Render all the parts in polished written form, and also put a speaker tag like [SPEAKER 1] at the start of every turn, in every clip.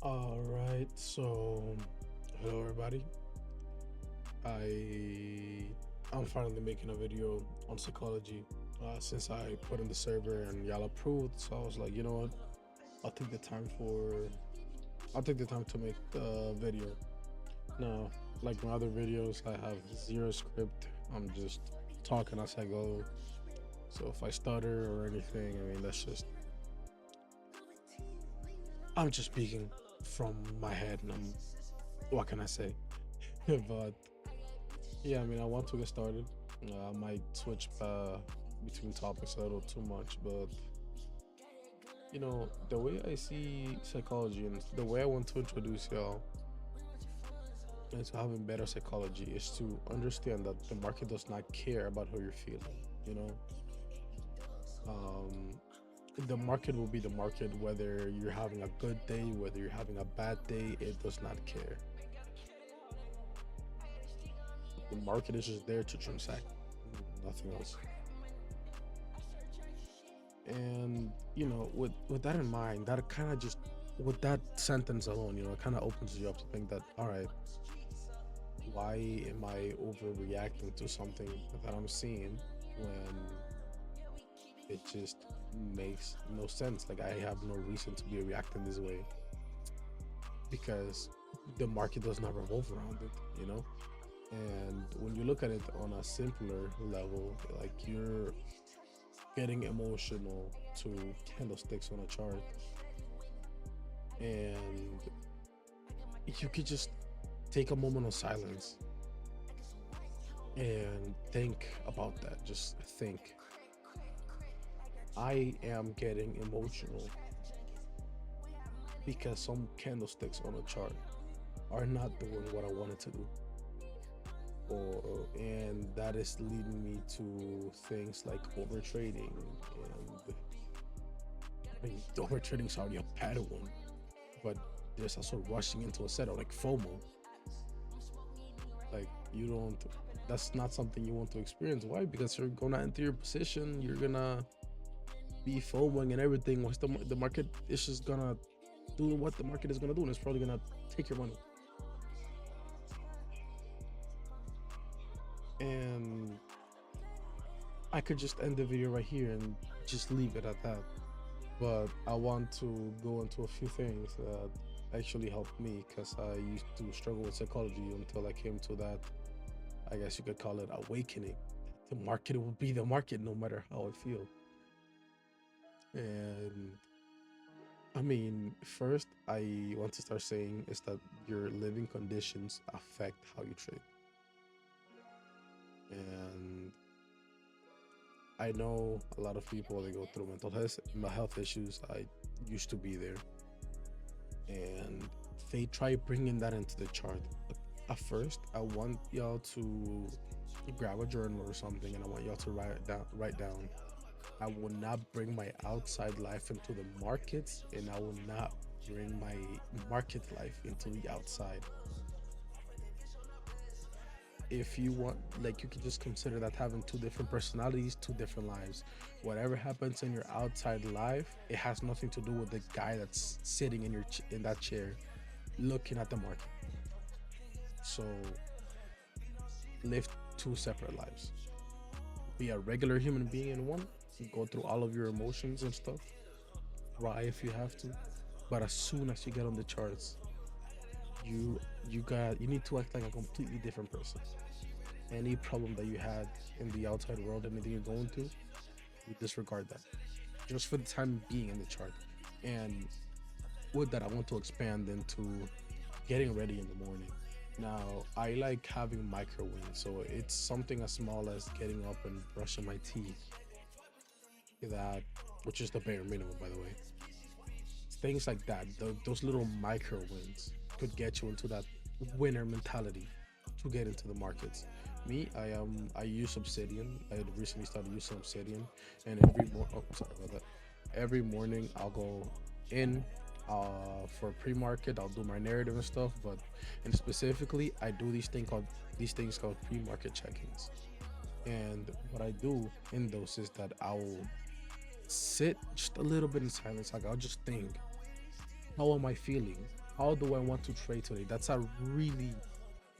[SPEAKER 1] All right, so hello everybody. I I'm finally making a video on psychology since I put in the server and y'all approved. So I was like, you know what? I'll take the time for I'll take the time to make the video. Now, like my other videos, I have zero script. I'm just talking as I go. So if I stutter or anything, I mean that's just I'm just speaking from my head and I'm what can I say? But yeah, I mean, I want to get started. I might switch between topics a little too much, but the way I see psychology and the way I want to introduce y'all into having better psychology is to understand that the market does not care about how you're feeling. You know, um, the market will be the market whether you're having a good day, whether you're having a bad day. It does not care. The market is just there to transact, nothing else. And with that in mind, that kind of just with that sentence alone, it kind of opens you up to think that, all right, why am I overreacting to something that I'm seeing when it just makes no sense? Like, I have no reason to be reacting this way because the market does not revolve around it. And when you look at it on a simpler level, like, you're getting emotional to candlesticks on a chart, and you could just take a moment of silence and think about that. Just think, I am getting emotional because some candlesticks on a chart are not doing what I wanted to do. And that is leading me to things like overtrading. And I mean, overtrading is already a bad one, but there's also rushing into a setup like FOMO. Like, you don't that's not something you want to experience. Why? Because you're gonna enter your position, you're gonna be FOMOing and everything. Once the market is just gonna do what the market is gonna do, and it's probably gonna take your money. And I could just end the video right here and just leave it at that. But I want to go into a few things that actually helped me, because I used to struggle with psychology until I came to that, I guess you could call it, awakening. The market will be the market no matter how I feel. And I mean, first, I want to start saying is that your living conditions affect how you trade. And I know a lot of people, they go through mental health issues. I used to be there, and they try bringing that into the chart. But at first, I want y'all to grab a journal or something, and I want y'all to write it down. Write down. I will not bring my outside life into the markets, and I will not bring my market life into the outside. If you want, like, you can just consider that having two different personalities, two different lives. Whatever happens in your outside life, it has nothing to do with the guy that's sitting in that chair looking at the market. So live two separate lives. Be a regular human being in one, go through all of your emotions and stuff, cry if you have to, but as soon as you get on the charts, you you need to act like a completely different person. Any problem that you had in the outside world, anything you're going through, you disregard that just for the time being in the chart. And with that, I want to expand into getting ready in the morning. Now, I like having micro wins, so it's something as small as getting up and brushing my teeth, that which is the bare minimum, by the way. Things like that, those little micro wins could get you into that winner mentality to get into the markets. Me, I use Obsidian. I had recently started using Obsidian, and sorry about that. Every morning I'll go in for pre-market. I'll do my narrative and stuff, but and specifically I do these things called pre-market check-ins. And what I do in those is that I'll sit just a little bit in silence. Like, I'll just think, how am I feeling? How do I want to trade today? That's a really,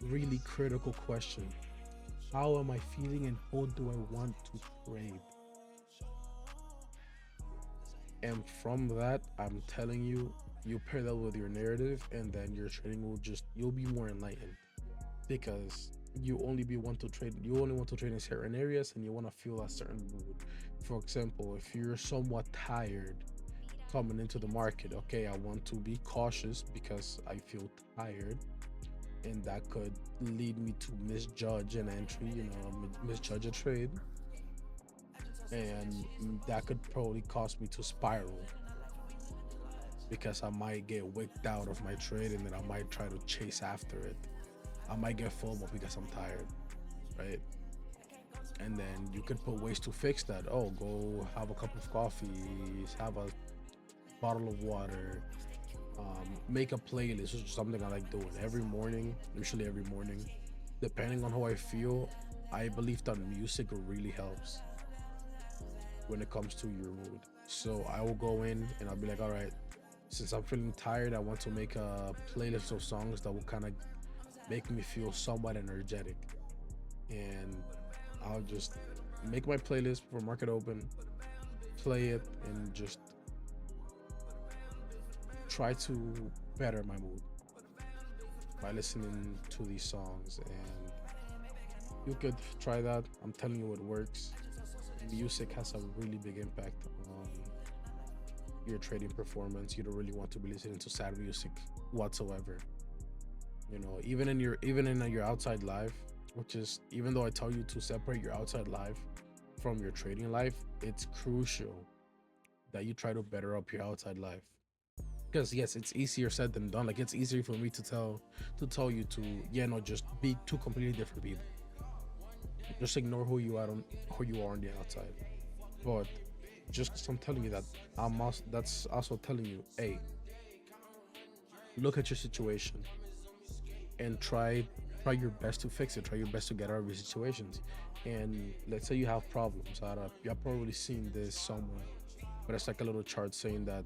[SPEAKER 1] really critical question. How am I feeling and how do I want to trade? And from that, I'm telling you, you pair that with your narrative, and then your trading will just, you'll be more enlightened because you only want to trade in certain areas and you want to feel a certain mood. For example, if you're somewhat tired coming into the market, okay, I want to be cautious because I feel tired, and that could lead me to misjudge an entry, misjudge a trade, and that could probably cause me to spiral because I might get wicked out of my trade and then I might try to chase after it. I might get FOMO because I'm tired, right? And then you could put ways to fix that. Oh, go have a cup of coffee, have a bottle of water, make a playlist, which is something I like doing every morning, usually every morning. Depending on how I feel, I believe that music really helps when it comes to your mood. So I will go in and I'll be like, all right, since I'm feeling tired, I want to make a playlist of songs that will kind of make me feel somewhat energetic. And I'll just make my playlist for market open, play it, and just try to better my mood by listening to these songs. And you could try that. I'm telling you, it works. Music has a really big impact on your trading performance. You don't really want to be listening to sad music whatsoever. Even in your outside life, which is, even though I tell you to separate your outside life from your trading life, it's crucial that you try to better up your outside life. Because yes, it's easier said than done. Like, it's easier for me to tell you to, yeah, no, just be two completely different people. Just ignore who you are on the outside. But just 'cause I'm telling you that, that's also telling you, hey, look at your situation and try your best to fix it. Try your best to get out of your situations. And let's say you have problems. You've probably seen this somewhere, but it's like a little chart saying that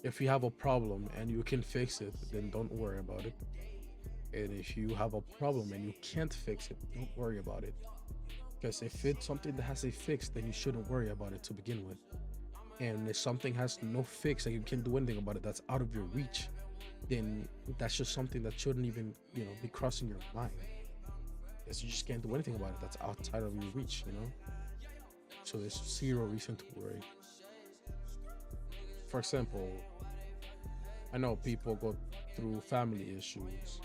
[SPEAKER 1] if you have a problem and you can fix it, then don't worry about it. And if you have a problem and you can't fix it, don't worry about it. Because if it's something that has a fix, then you shouldn't worry about it to begin with. And if something has no fix and you can't do anything about it, that's out of your reach, then that's just something that shouldn't even, be crossing your mind. Because you just can't do anything about it. That's outside of your reach. So there's zero reason to worry. For example, I know people go through family issues,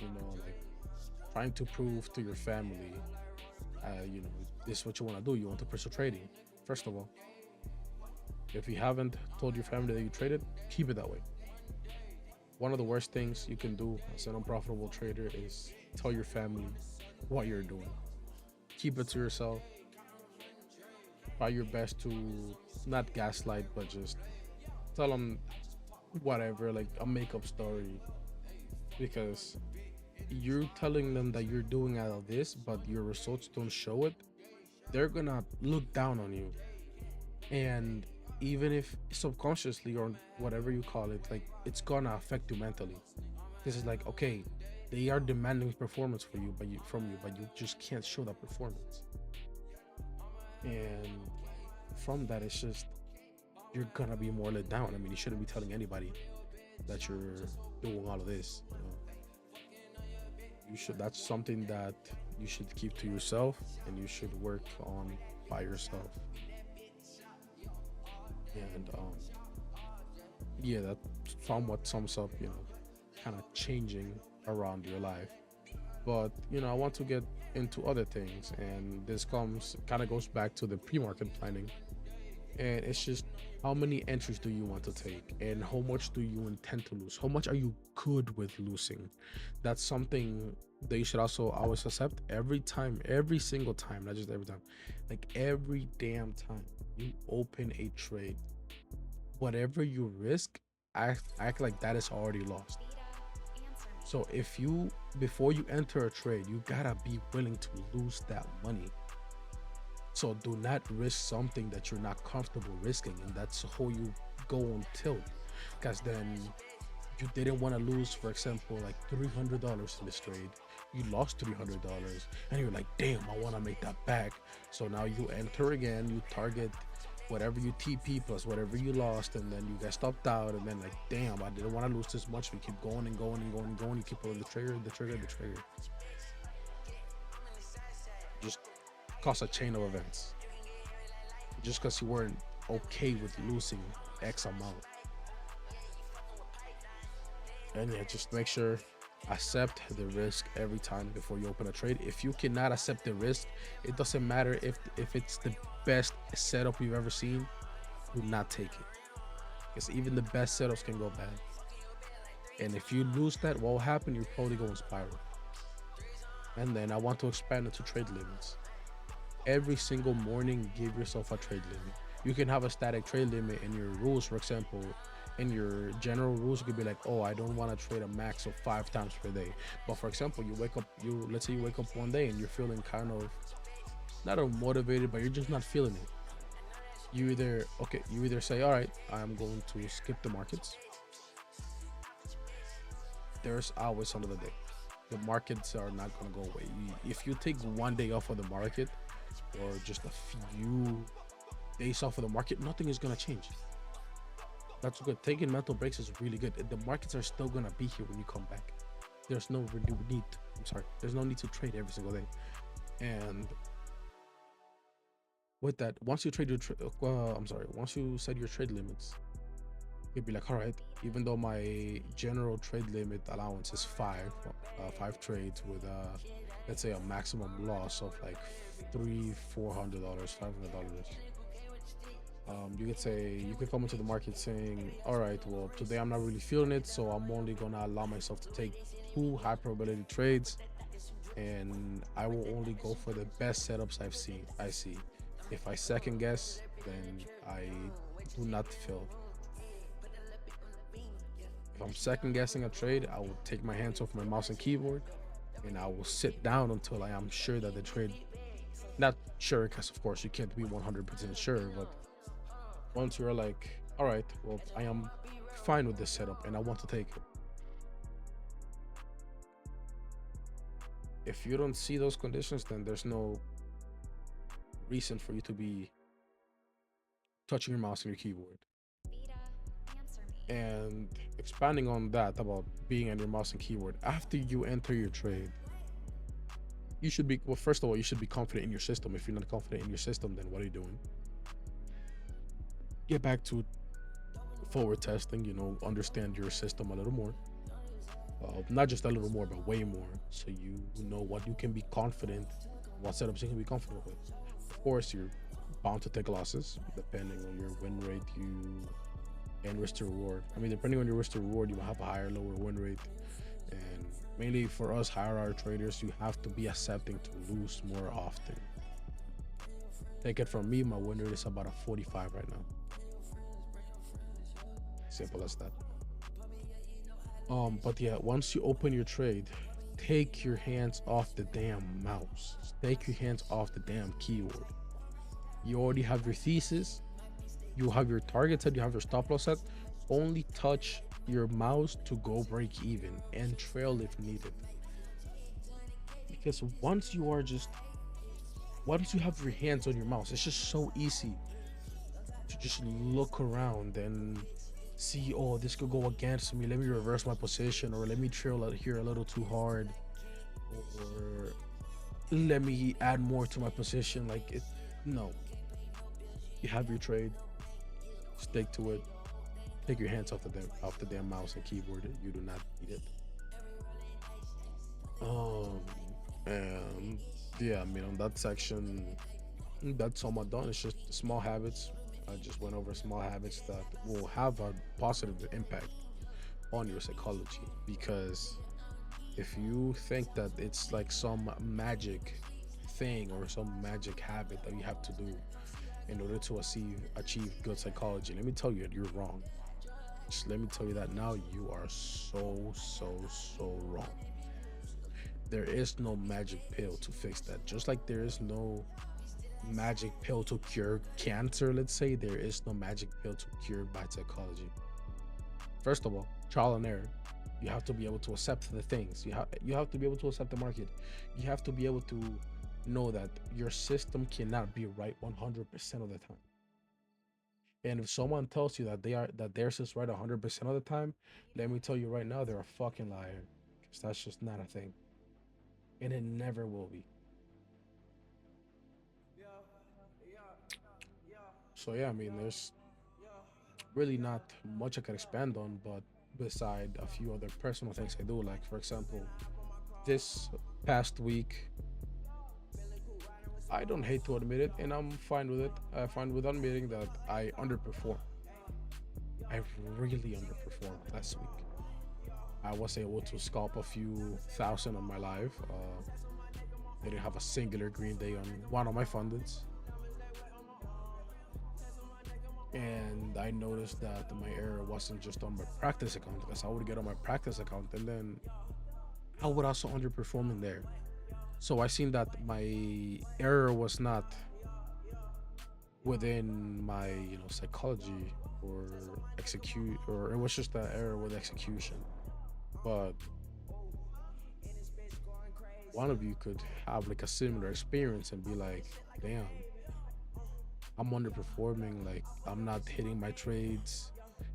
[SPEAKER 1] like trying to prove to your family, this is what you want to do. You want to pursue trading. First of all, if you haven't told your family that you traded, keep it that way. One of the worst things you can do as an unprofitable trader is tell your family what you're doing. Keep it to yourself. Try your best to not gaslight, but just tell them whatever, like a makeup story, because you're telling them that you're doing all of this, but your results don't show it. They're gonna look down on you, and even if subconsciously or whatever you call it, like, it's gonna affect you mentally. This is like, okay, they are demanding performance from you, but you just can't show that performance. And from that, it's just, you're gonna be more let down. I mean, you shouldn't be telling anybody that you're doing all of this. You should. That's something that you should keep to yourself, and you should work on by yourself. And yeah, that somewhat sums up, kind of changing around your life. But I want to get into other things, and this comes kind of goes back to the pre-market planning. And it's just, how many entries do you want to take, and how much do you intend to lose? How much are you good with losing? That's something that you should also always accept every time, every single time, not just every time, like every damn time you open a trade, whatever you risk, act like that is already lost. So if you before you enter a trade, you gotta be willing to lose that money. So do not risk something that you're not comfortable risking, and that's how you go on tilt. Because then You didn't want to lose, for example, like $300 in this trade. You lost $300, and you're like, damn, I want to make that back. So now you enter again, you target whatever you TP plus whatever you lost, and then you get stopped out, and then like, damn, I didn't want to lose this much. We keep going and going and going and going. You keep pulling the trigger, the trigger, the trigger. Just cause a chain of events. Just because you weren't okay with losing X amount. And yeah, just make sure accept the risk every time before you open a trade. If you cannot accept the risk, it doesn't matter if it's the best setup you've ever seen, do not take it. Because even the best setups can go bad. And if you lose that, what will happen? You're probably going spiral. And then I want to expand it to trade limits. Every single morning, give yourself a trade limit. You can have a static trade limit in your rules, for example. In your general rules, you could be like, oh, I don't want to trade a max of 5 times per day. But for example, you wake up, let's say you wake up one day and you're feeling kind of not unmotivated, but you're just not feeling it. You either say, all right, I'm going to skip the markets. There's always another day. The markets are not going to go away. If you take one day off of the market or just a few days off of the market, nothing is going to change. That's good. Taking mental breaks is really good. The markets are still going to be here when you come back. There's no need. There's no need to trade every single day. And with that, once you once you set your trade limits, you'd be like, all right, even though my general trade limit allowance is five trades with let's say a maximum loss of like $400, $500. You could say, you could come into the market saying, all right, well, today I'm not really feeling it, so I'm only gonna allow myself to take 2 high probability trades, and I will only go for the best setups I see. If I second guess, then I do not fail. If I'm second guessing a trade, I will take my hands off my mouse and keyboard, and I will sit down until I am sure that the trade, not sure, because of course you can't be 100% sure, but once you're like, all right, well, I am fine with this setup and I want to take it. If you don't see those conditions, then there's no reason for you to be touching your mouse and your keyboard. And expanding on that about being on your mouse and keyboard, after you enter your trade, you should be, well, first of all, you should be confident in your system. If you're not confident in your system, then what are you doing? Get back to forward testing, understand your system a little more. Not just a little more, but way more, so you know what you can be confident, what setups you can be confident with. Of course, you're bound to take losses depending on your win rate and risk to reward. I mean, depending on your risk to reward, you will have a higher, lower win rate. And mainly for us higher hour traders, you have to be accepting to lose more often. Take it from me, my win rate is about a 45 right now. Simple as that. But yeah, once you open your trade, take your hands off the damn mouse. Take your hands off the damn keyboard. You already have your thesis, you have your target set, you have your stop loss set. Only touch your mouse to go break even and trail if needed. Because once you have your hands on your mouse, it's just so easy to just look around and see, oh, this could go against me, let me reverse my position, or let me trail out here a little too hard, or let me add more to my position. No, you have your trade, stick to it, take your hands off the damn mouse and keyboard. You do not need it. And yeah, I mean, on that section, that's almost done. It's just small habits. I just went over small habits that will have a positive impact on your psychology. Because if you think that it's like some magic thing or some magic habit that you have to do in order to achieve good psychology, let me tell you, you're wrong. Just let me tell you that now, you are so wrong. There is no magic pill to fix that. Just like there is no magic pill to cure cancer, let's say, there is no magic pill to cure bad psychology. First of all, trial and error. You have to be able to accept the things. You have to be able to accept the market. You have to be able to know that your system cannot be right 100% of the time. And if someone tells you that theirs is right 100% of the time, let me tell you right now, they're a fucking liar. Because that's just not a thing, and it never will be. So yeah, I mean, there's really not much I can expand on, but beside a few other personal things I do, like for example, this past week, I don't hate to admit it, and I'm fine with it. I find with admitting that I underperformed. I really underperformed last week. I was able to scalp a few thousand on my live. I didn't have a singular green day on one of my fundeds, and I noticed that my error wasn't just on my practice account, because I would get on my practice account and then I would also underperform in there. So I seen that my error was not within my psychology or execute, or it was just an error with execution. But one of you could have like a similar experience and be like, damn, I'm underperforming, like I'm not hitting my trades,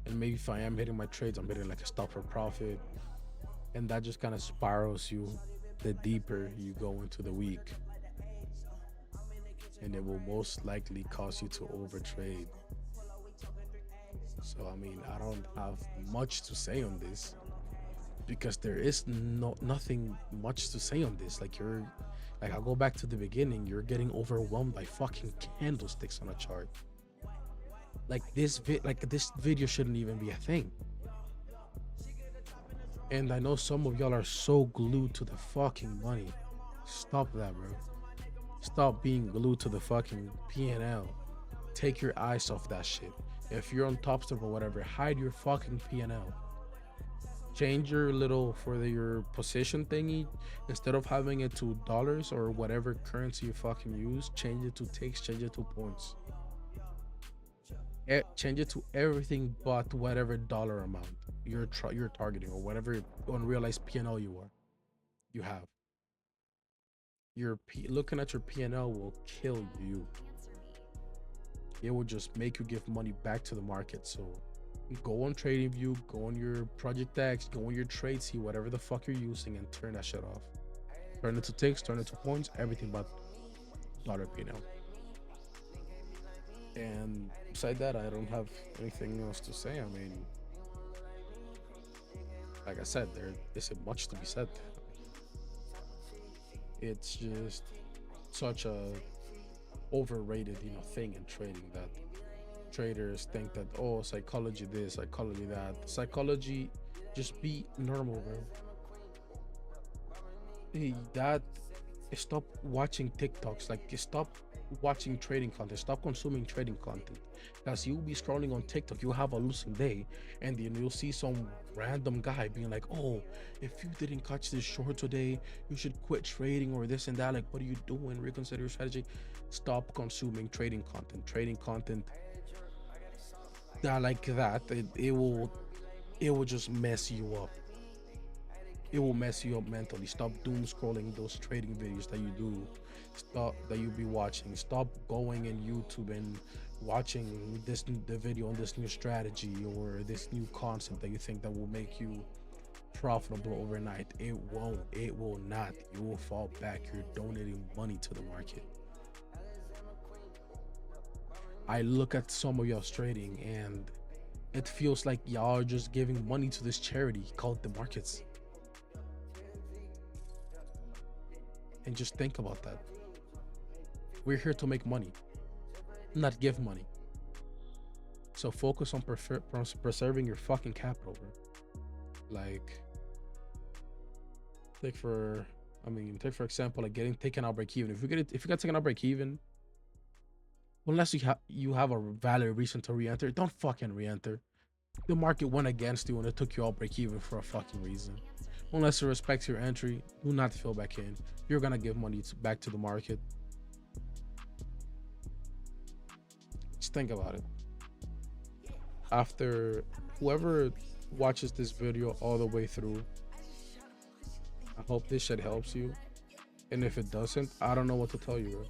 [SPEAKER 1] and maybe if I am hitting my trades, I'm hitting like a stop for profit, and that just kind of spirals you the deeper you go into the week, and it will most likely cause you to overtrade. So I mean, I don't have much to say on this, because there is nothing much to say on this. Like you're like, I'll go back to the beginning, you're getting overwhelmed by fucking candlesticks on a chart. Like this video shouldn't even be a thing. And I know some of y'all are so glued to the fucking money. Stop that, bro. Stop being glued to the fucking P&L. Take your eyes off that shit. If you're on Top Step or whatever, hide your fucking P&L. Change your little for your position thingy. Instead of having it to dollars or whatever currency you fucking use, change it to ticks, change it to points. Change it to everything but whatever dollar amount you're targeting, or whatever unrealized P&L you have. Looking at your P&L will kill you. It will just make you give money back to the market. So go on TradingView, go on your Project X, go on your trade, see whatever the fuck you're using, and turn that shit off. Turn it to ticks, turn it to points, everything but dollar P&L. And beside that, I don't have anything else to say. I mean, like I said, there isn't much to be said. It's just such a overrated, thing in trading, that traders think that, oh, psychology this, psychology that. Psychology, just be normal, bro. That Stop watching TikToks. Like, stop watching trading content. Stop consuming trading content. Because you'll be scrolling on TikTok, you'll have a losing day, and then you'll see some random guy being like, "Oh, if you didn't catch this short today, you should quit trading or this and that." Like, what are you doing? Reconsider your strategy. Stop consuming trading content. Trading content that like that, it will just mess you up. It will mess you up mentally. Stop doom scrolling those trading videos that you do. Stop that you be watching. Stop going in YouTube and watching the video on this new strategy or this new concept that you think that will make you profitable overnight. It won't. It will not. You will fall back. You're donating money to the market. I look at some of y'all's trading and it feels like y'all are just giving money to this charity called the markets. And just think about that. We're here to make money, not give money. So focus on preserving your fucking capital, bro. Like, take for example, like getting taken out break even. If you get taken out break even, unless you have a valid reason to re-enter, don't fucking re-enter. The market went against you and it took you out break even for a fucking reason. Unless it respects your entry, do not fill back in. You're gonna give money back to the market. Just think about it. After whoever watches this video all the way through. I hope this shit helps you. And if it doesn't, I don't know what to tell you, bro.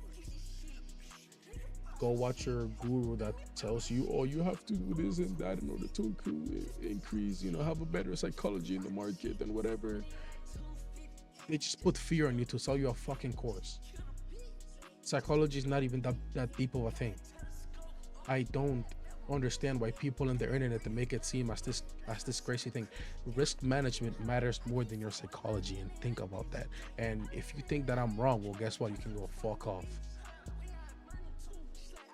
[SPEAKER 1] Go watch your guru that tells you, oh, you have to do this and that in order to increase, have a better psychology in the market and whatever. They just put fear on you to sell you a fucking course. Psychology is not even that deep of a thing. I don't understand why people on the internet to make it seem as this crazy thing. Risk management matters more than your psychology, and think about that. And if you think that I'm wrong, well, guess what? You can go fuck off.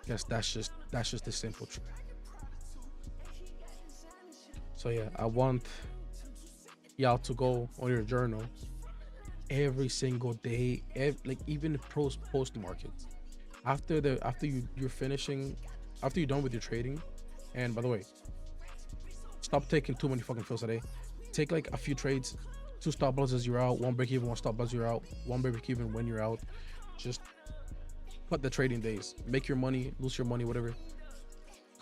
[SPEAKER 1] Guess that's just the simple truth. So yeah, I want y'all to go on your journal every single day, like even post market. After you're finishing, after you're done with your trading. And by the way, stop taking too many fucking fills a day. Take like a few trades, two stop losses you're out, one break even, one stop loss you're out, one break even when you're out. Just cut the trading days. Make your money, lose your money, whatever.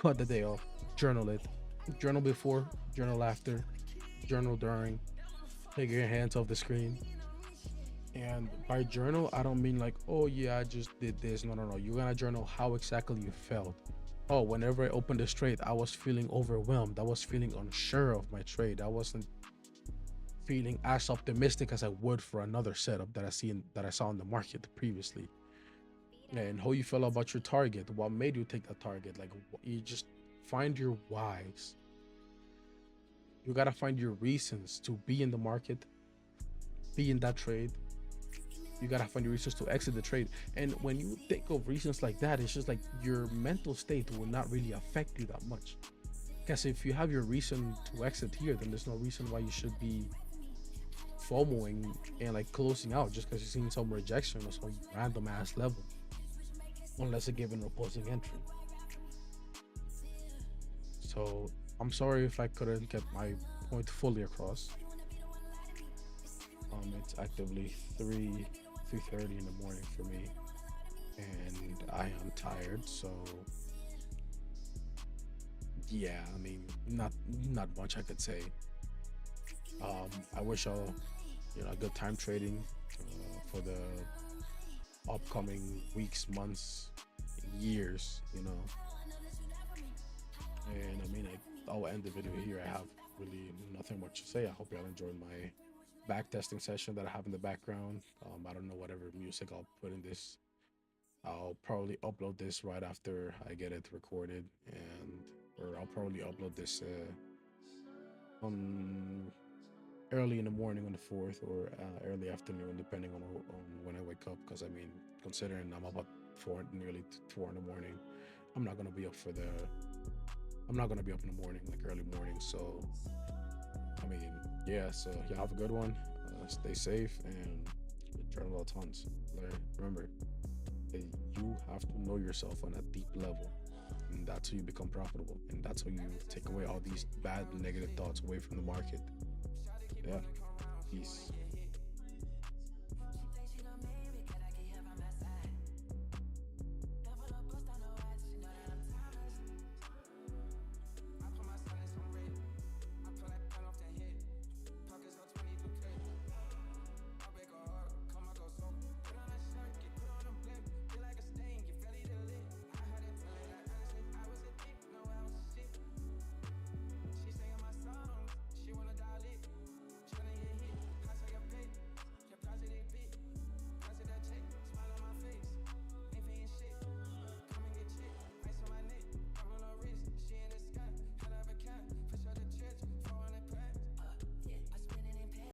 [SPEAKER 1] Cut the day off. Journal it. Journal before, journal after, journal during. Take your hands off the screen. And by journal, I don't mean like, oh yeah, I just did this. No, no, no. You're gonna journal how exactly you felt. Oh, whenever I opened this trade, I was feeling overwhelmed. I was feeling unsure of my trade. I wasn't feeling as optimistic as I would for another setup that I saw in the market previously. And how you feel about your target, what made you take that target. Like, you just find your whys. You gotta find your reasons to be in the market, be in that trade. You gotta find your reasons to exit the trade. And when you think of reasons like that, it's just like your mental state will not really affect you that much. Because if you have your reason to exit here, then there's no reason why you should be FOMOing and like closing out just because you've seen some rejection or some random ass level, unless a given opposing entry. So I'm sorry if I couldn't get my point fully across. It's actively 3:30 in the morning for me, and I am tired. So yeah, I mean, not much I could say. I wish y'all, a good time trading for the upcoming weeks, months, years. And I mean, I'll end the video here. I have really nothing much to say. I hope y'all enjoyed my back testing session that I have in the background. I don't know whatever music I'll put in this. I'll probably upload this right after I get it recorded, or I'll probably upload this on early in the morning on the 4th, or early afternoon, depending on when I wake up. Because I mean, considering I'm about nearly 4 in the morning, I'm not gonna be up for the. I'm not gonna be up in the morning, like early morning. So I mean, yeah. So you have a good one. Stay safe and journal tons. Remember, you have to know yourself on a deep level, and that's how you become profitable, and that's how you take away all these bad negative thoughts away from the market. Yeah. Peace.